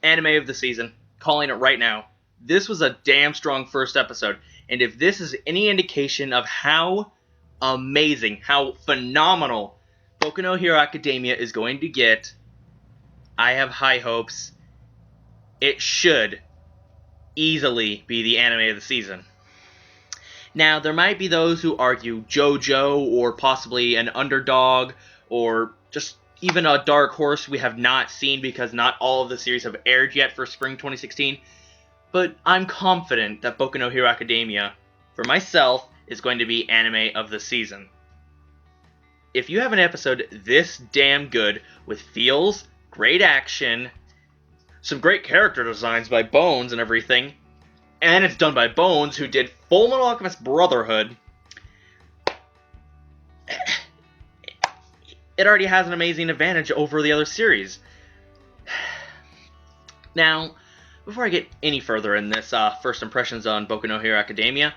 Anime of the season. Calling it right now. This was a damn strong first episode. And if this is any indication of how amazing, how phenomenal Boku no Hero Academia is going to get, I have high hopes. It should easily be the anime of the season. Now, there might be those who argue JoJo, or possibly an underdog, or just even a dark horse we have not seen because not all of the series have aired yet for spring 2016. But I'm confident that Boku no Hero Academia, for myself, is going to be anime of the season. If you have an episode this damn good, with feels, great action, some great character designs by Bones and everything, and it's done by Bones, who did Fullmetal Alchemist Brotherhood, it already has an amazing advantage over the other series. Now, before I get any further in this first impressions on Boku no Hero Academia,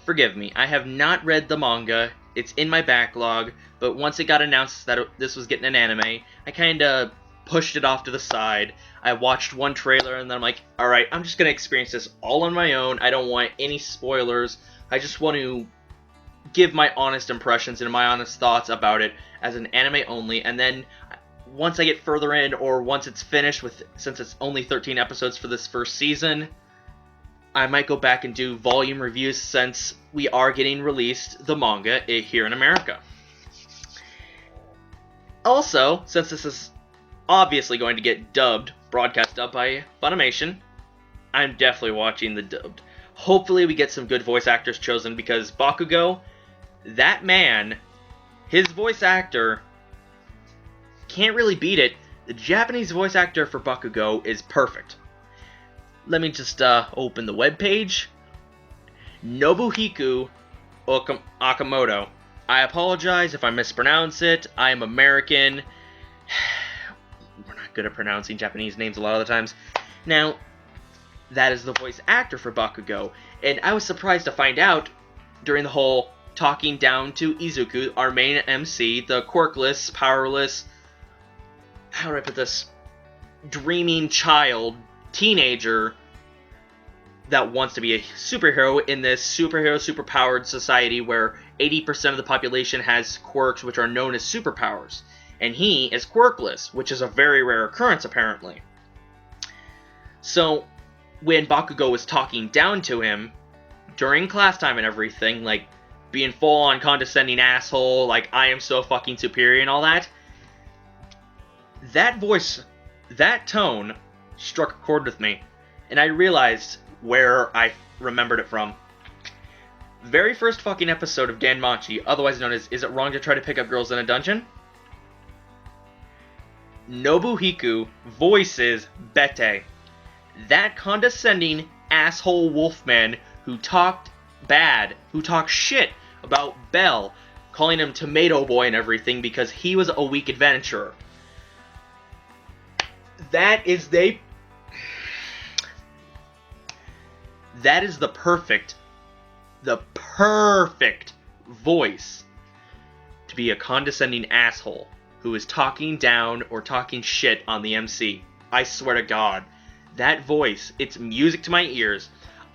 forgive me, I have not read the manga, it's in my backlog, but once it got announced that this was getting an anime, I kinda pushed it off to the side. I watched one trailer and then I'm like, alright, I'm just gonna experience this all on my own. I don't want any spoilers. I just want to give my honest impressions and my honest thoughts about it as an anime only, and then once I get further in, or once it's finished, since it's only 13 episodes for this first season, I might go back and do volume reviews since we are getting released the manga here in America. Also, since this is obviously going to get broadcast dubbed by Funimation, I'm definitely watching the dubbed. Hopefully we get some good voice actors chosen, because Bakugo, that man, his voice actor, can't really beat it. The Japanese voice actor for Bakugo is perfect. Let me just open the webpage. Nobuhiko Okamoto. I apologize if I mispronounce it. I am American. We're not good at pronouncing Japanese names a lot of the times. Now, that is the voice actor for Bakugo. And I was surprised to find out during the whole talking down to Izuku, our main MC, the quirkless, powerless, how do I put this, dreaming child, teenager that wants to be a superhero in this superpowered society where 80% of the population has quirks which are known as superpowers. And he is quirkless, which is a very rare occurrence apparently. So, when Bakugo was talking down to him, during class time and everything, like, being full-on condescending asshole, like, I am so fucking superior and all that, that voice, that tone, struck a chord with me, and I realized where I remembered it from. Very first fucking episode of Danmachi, otherwise known as Is It Wrong to Try to Pick Up Girls in a Dungeon? Nobuhiko voices Bete, that condescending asshole wolfman who talked bad, who talked shit about Bell, calling him Tomato Boy and everything because he was a weak adventurer. That is the perfect voice to be a condescending asshole who is talking down or talking shit on the MC. I swear to God, that voice, it's music to my ears.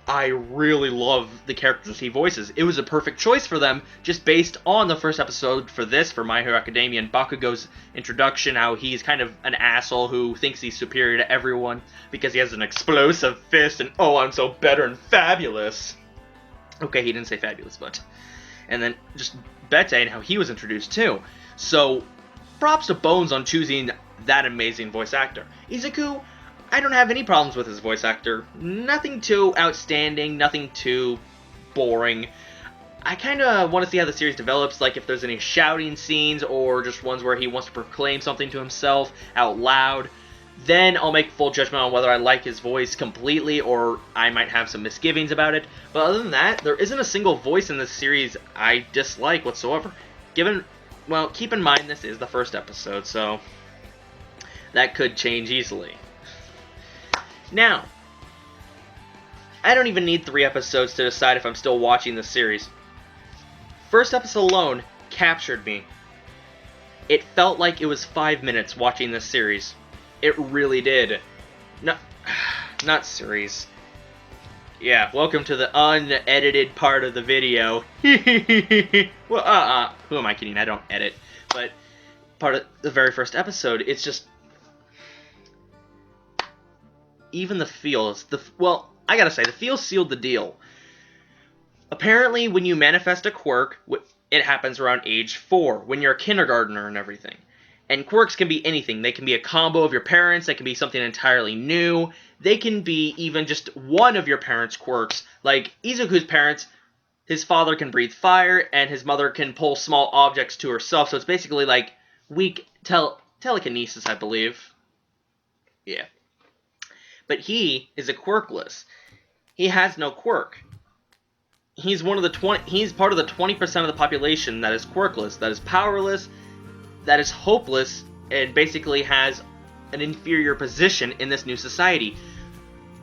I really love the characters he voices. It was a perfect choice for them, just based on the first episode for My Hero Academia and Bakugo's introduction, how he's kind of an asshole who thinks he's superior to everyone because he has an explosive fist and, oh, I'm so better and fabulous. Okay, he didn't say fabulous, but... And then just Bete and how he was introduced too. So, props to Bones on choosing that amazing voice actor. Izuku, I don't have any problems with his voice actor. Nothing too outstanding, nothing too boring. I kind of want to see how the series develops, like if there's any shouting scenes or just ones where he wants to proclaim something to himself out loud. Then I'll make full judgment on whether I like his voice completely or I might have some misgivings about it. But other than that, there isn't a single voice in this series I dislike whatsoever. Keep in mind this is the first episode, so that could change easily. Now, I don't even need 3 episodes to decide if I'm still watching the series. First episode alone captured me. It felt like it was 5 minutes watching this series. It really did. No, not series. Yeah, welcome to the unedited part of the video. Well, who am I kidding? I don't edit. But part of the very first episode, it's just... even the feels. Well, I gotta say, the feels sealed the deal. Apparently, when you manifest a quirk, it happens around age 4, when you're a kindergartner and everything. And quirks can be anything. They can be a combo of your parents, they can be something entirely new, they can be even just one of your parents' quirks. Like, Izuku's parents, his father can breathe fire, and his mother can pull small objects to herself, so it's basically like weak telekinesis, I believe. Yeah. But he is a quirkless. He has no quirk. He's one of the he's part of the 20% of the population that is quirkless, that is powerless, that is hopeless, and basically has an inferior position in this new society.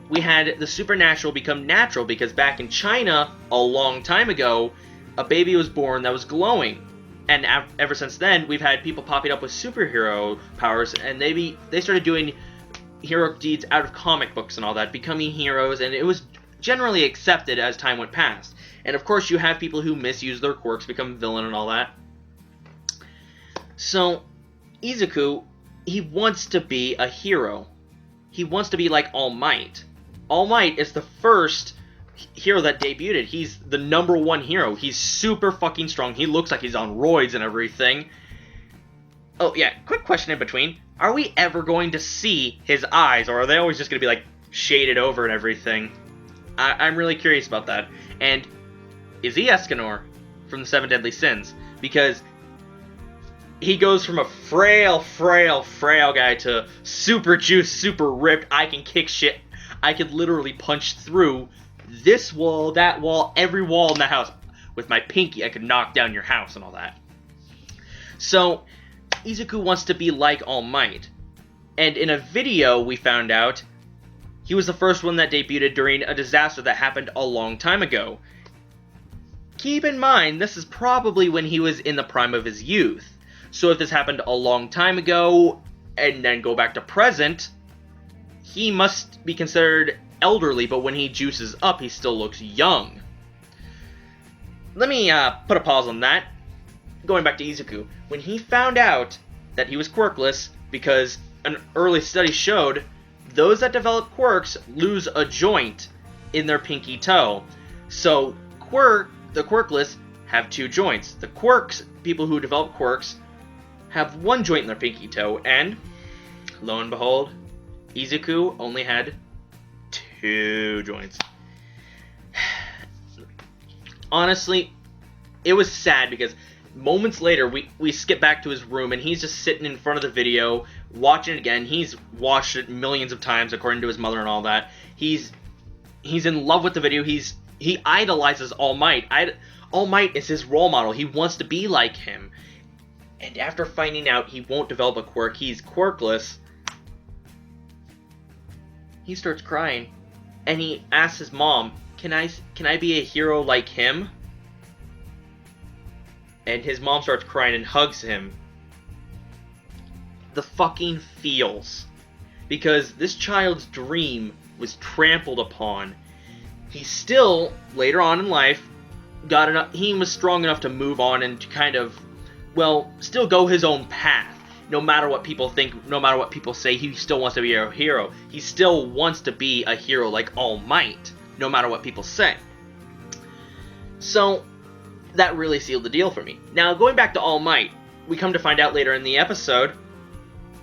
We had the supernatural become natural because back in China, a long time ago, a baby was born that was glowing. And ever since then, we've had people popping up with superhero powers, and they started doing heroic deeds out of comic books and all that, becoming heroes, and it was generally accepted as time went past. And of course, you have people who misuse their quirks, become villain and all that. So, Izuku, he wants to be a hero. He wants to be like All Might. All Might is the first hero that debuted. He's the #1 hero. He's super fucking strong. He looks like he's on roids and everything. Oh yeah, quick question in between. Are we ever going to see his eyes, or are they always just going to be like shaded over and everything? I'm really curious about that. And is he Escanor from the 7 Deadly Sins? Because he goes from a frail guy to super juiced, super ripped, I can kick shit. I could literally punch through this wall, that wall, every wall in the house. With my pinky, I could knock down your house and all that. So, Izuku wants to be like All Might. And in a video, we found out he was the first one that debuted during a disaster that happened a long time ago. Keep in mind, this is probably when he was in the prime of his youth. So if this happened a long time ago, and then go back to present, he must be considered elderly, but when he juices up, he still looks young. Let me put a pause on that. Going back to Izuku, when he found out that he was quirkless, because an early study showed those that develop quirks lose a joint in their pinky toe. So the quirkless have 2 joints. The quirks, people who develop quirks, have 1 joint in their pinky toe, and lo and behold, Izuku only had 2 joints. Honestly, it was sad because moments later, we skip back to his room, and he's just sitting in front of the video, watching it again. He's watched it millions of times, according to his mother and all that. He's in love with the video. He idolizes All Might. All Might is his role model. He wants to be like him. And after finding out he won't develop a quirk, he's quirkless, he starts crying. And he asks his mom, can I be a hero like him? And his mom starts crying and hugs him. The fucking feels. Because this child's dream was trampled upon. He still, later on in life, he was strong enough to move on and to kind of, well, still go his own path. No matter what people think, no matter what people say, he still wants to be a hero. He still wants to be a hero like All Might, no matter what people say. So, that really sealed the deal for me. Now, going back to All Might, we come to find out later in the episode,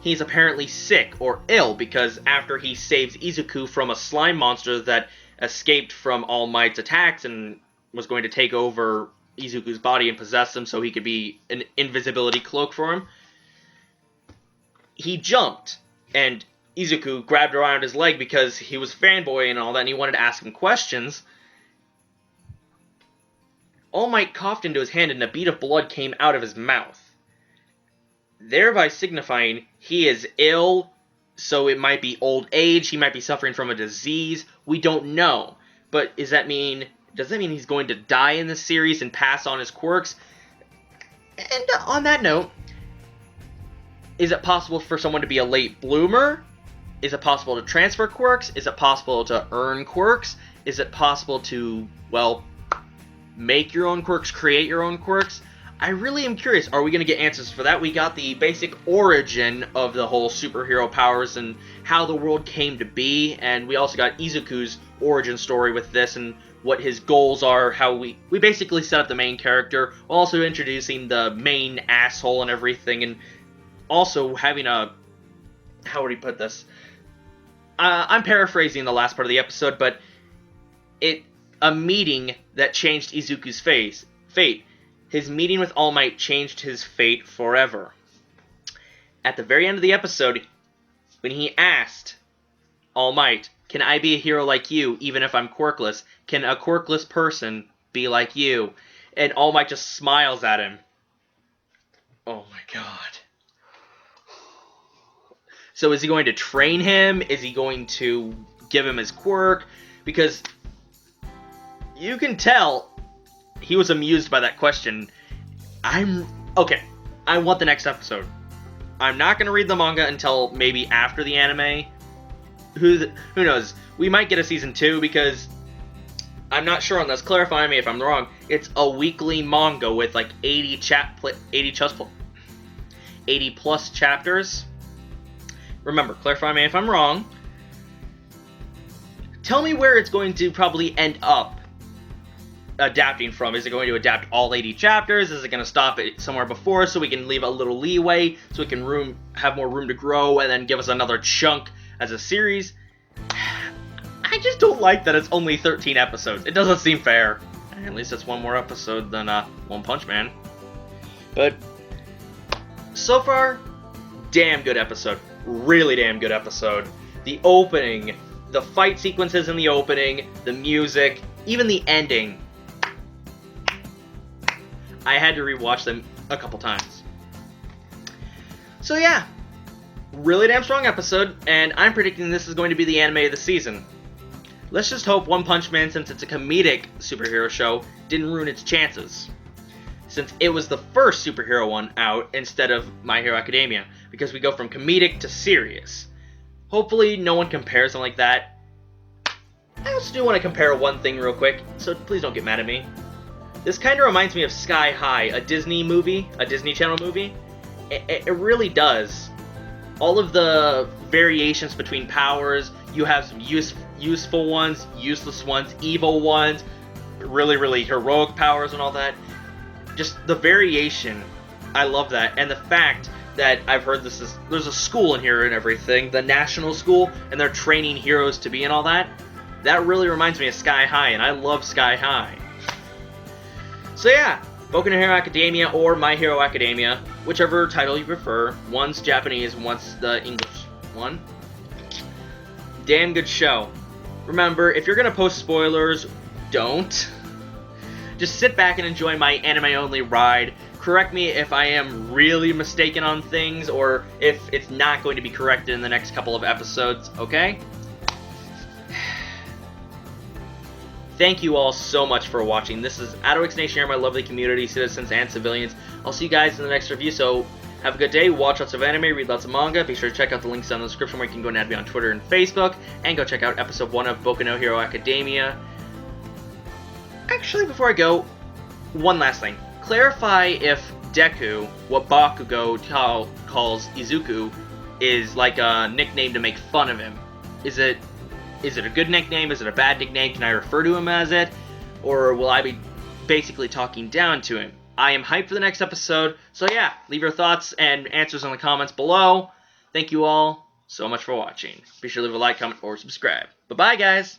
he's apparently sick or ill because after he saves Izuku from a slime monster that escaped from All Might's attacks and was going to take over Izuku's body and possess him so he could be an invisibility cloak for him, he jumped, and Izuku grabbed around his leg because he was fanboy and all that, and he wanted to ask him questions. All Might coughed into his hand, and a bead of blood came out of his mouth, thereby signifying he is ill, so it might be old age, he might be suffering from a disease, we don't know. But does that mean he's going to die in this series and pass on his quirks? And on that note, is it possible for someone to be a late bloomer? Is it possible to transfer quirks? Is it possible to earn quirks? Is it possible to, well, make your own quirks, create your own quirks? I really am curious. Are we going to get answers for that? We got the basic origin of the whole superhero powers and how the world came to be, and we also got Izuku's origin story with this and what his goals are, how we basically set up the main character, also introducing the main asshole and everything, and also having a... how would he put this? I'm paraphrasing the last part of the episode, but a meeting that changed Izuku's fate. His meeting with All Might changed his fate forever. At the very end of the episode, when he asked All Might, "Can I be a hero like you, even if I'm quirkless? Can a quirkless person be like you?" And All Might just smiles at him. Oh my god. So is he going to train him? Is he going to give him his quirk? Because you can tell he was amused by that question. Okay, I want the next episode. I'm not going to read the manga until maybe after the anime. Who knows? We might get a season 2 because I'm not sure on this. Clarify me if I'm wrong. It's a weekly manga with like 80 plus chapters. Remember, clarify me if I'm wrong. Tell me where it's going to probably end up adapting from. Is it going to adapt all 80 chapters? Is it going to stop it somewhere before so we can leave a little leeway so we can have more room to grow and then give us another chunk as a series? I just don't like that it's only 13 episodes. It doesn't seem fair. At least it's one more episode than One Punch Man. But so far, damn good episode. Really damn good episode. The opening, the fight sequences in the opening, the music, even the ending. I had to rewatch them a couple times. So yeah, really damn strong episode, and I'm predicting this is going to be the anime of the season. Let's just hope One Punch Man, since it's a comedic superhero show, didn't ruin its chances. Since it was the first superhero one out instead of My Hero Academia, because we go from comedic to serious. Hopefully no one compares them like that. I also do want to compare one thing real quick, so please don't get mad at me. This kind of reminds me of Sky High, a Disney Channel movie. It really does. All of the variations between powers, you have some useful ones, useless ones, evil ones, really, really heroic powers and all that. Just the variation, I love that. And the fact that I've heard there's a school in here and everything, the National School, and they're training heroes to be and all that. That really reminds me of Sky High, and I love Sky High. So yeah, Boku no Hero Academia or My Hero Academia, whichever title you prefer. One's Japanese, one's the English one. Damn good show. Remember, if you're going to post spoilers, don't. Just sit back and enjoy my anime-only ride. Correct me if I am really mistaken on things, or if it's not going to be corrected in the next couple of episodes, okay? Thank you all so much for watching. This is AtoX Nation here, my lovely community, citizens, and civilians. I'll see you guys in the next review, so have a good day, watch lots of anime, read lots of manga. Be sure to check out the links down in the description where you can go and add me on Twitter and Facebook, and go check out episode 1 of Boku no Hero Academia. Actually, before I go, one last thing. Clarify if Deku, what Bakugo calls Izuku, is like a nickname to make fun of him. Is it a good nickname? Is it a bad nickname? Can I refer to him as it? Or will I be basically talking down to him? I am hyped for the next episode, so yeah, leave your thoughts and answers in the comments below. Thank you all so much for watching. Be sure to leave a like, comment, or subscribe. Bye-bye, guys!